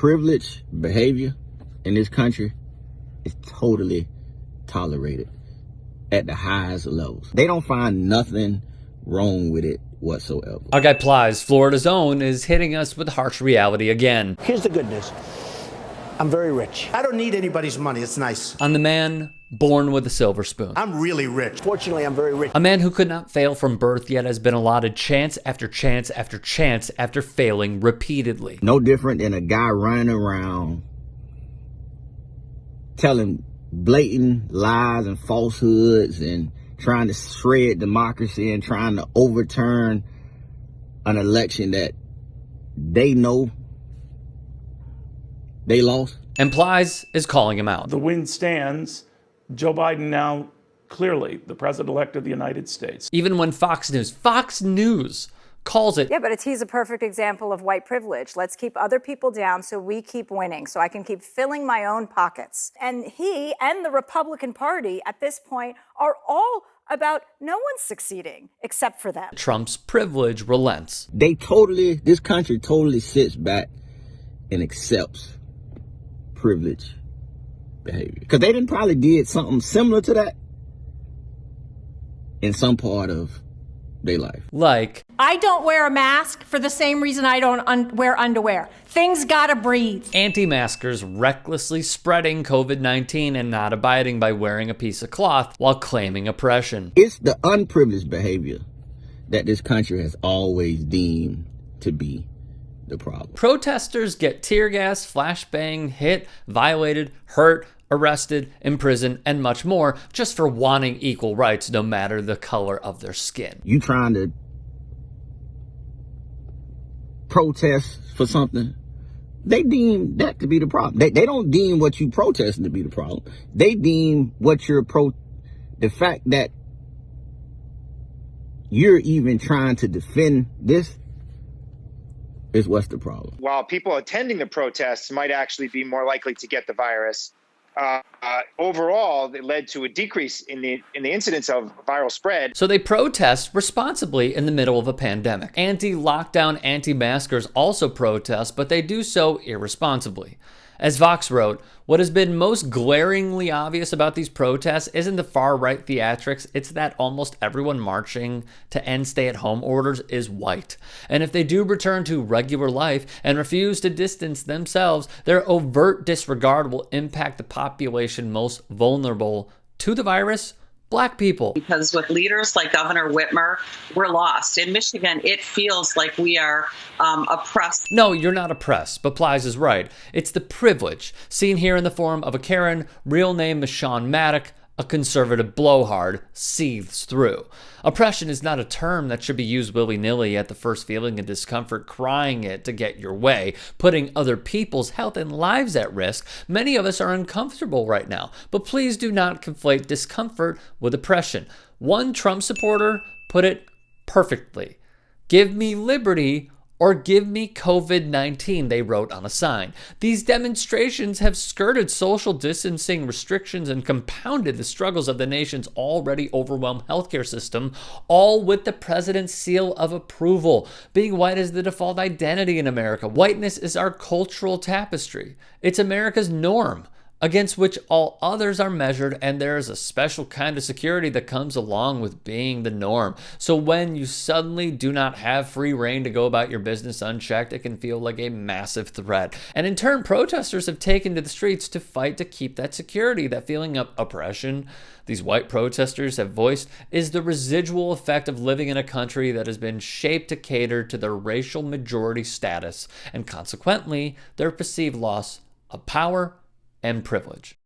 privileged behavior in this country is totally tolerated at the highest levels. They don't find nothing wrong with it whatsoever. Our guy Plies, Florida's own, is hitting us with harsh reality again. Here's the good news. I'm very rich. I don't need anybody's money. It's nice. On the man born with a silver spoon. I'm really rich. Fortunately, I'm very rich. A man who could not fail from birth yet has been allotted chance after chance after chance after failing repeatedly. No different than a guy running around telling blatant lies and falsehoods and trying to shred democracy and trying to overturn an election that they know they lost. And Plies is calling him out. The wind stands. Joe Biden now clearly the president-elect of the United States. Even when Fox News calls it. Yeah, but he's a perfect example of white privilege. Let's keep other people down so we keep winning, so I can keep filling my own pockets. And he and the Republican Party at this point are all about no one's succeeding except for them. Trump's privilege relents. This country totally sits back and accepts privilege behavior. Because they probably did something similar to that in some part of their life. Like, I don't wear a mask for the same reason I don't wear underwear. Things gotta breathe. Anti-maskers recklessly spreading COVID-19 and not abiding by wearing a piece of cloth while claiming oppression. It's the unprivileged behavior that this country has always deemed to be the problem. Protesters get tear gas, flashbang, hit, violated, hurt, arrested, imprisoned, and much more just for wanting equal rights no matter the color of their skin. You trying to protest for something, they deem that to be the problem. They don't deem what you protesting to be the problem. They deem what the fact that you're even trying to defend this is what's the problem. While people attending the protests might actually be more likely to get the virus, overall, it led to a decrease in the incidence of viral spread. So they protest responsibly in the middle of a pandemic. Anti-lockdown, anti-maskers also protest, but they do so irresponsibly. As Vox wrote, what has been most glaringly obvious about these protests isn't the far-right theatrics, it's that almost everyone marching to end stay-at-home orders is white. And if they do return to regular life and refuse to distance themselves, their overt disregard will impact the population most vulnerable to the virus, Black people. Because with leaders like Governor Whitmer, we're lost. In Michigan, it feels like we are oppressed. No, you're not oppressed, but Plies is right. It's the privilege, seen here in the form of a Karen, real name Michonne Maddock, a conservative blowhard, seethes through. Oppression is not a term that should be used willy-nilly at the first feeling of discomfort, crying it to get your way, putting other people's health and lives at risk. Many of us are uncomfortable right now, but please do not conflate discomfort with oppression. One Trump supporter put it perfectly. Give me liberty or give me COVID-19, they wrote on a sign. These demonstrations have skirted social distancing restrictions and compounded the struggles of the nation's already overwhelmed healthcare system, all with the president's seal of approval. Being white is the default identity in America. Whiteness is our cultural tapestry. It's America's norm, against which all others are measured, and there is a special kind of security that comes along with being the norm. So when you suddenly do not have free reign to go about your business unchecked, it can feel like a massive threat. And in turn, protesters have taken to the streets to fight to keep that security. That feeling of oppression these white protesters have voiced is the residual effect of living in a country that has been shaped to cater to their racial majority status, and consequently, their perceived loss of power and privilege.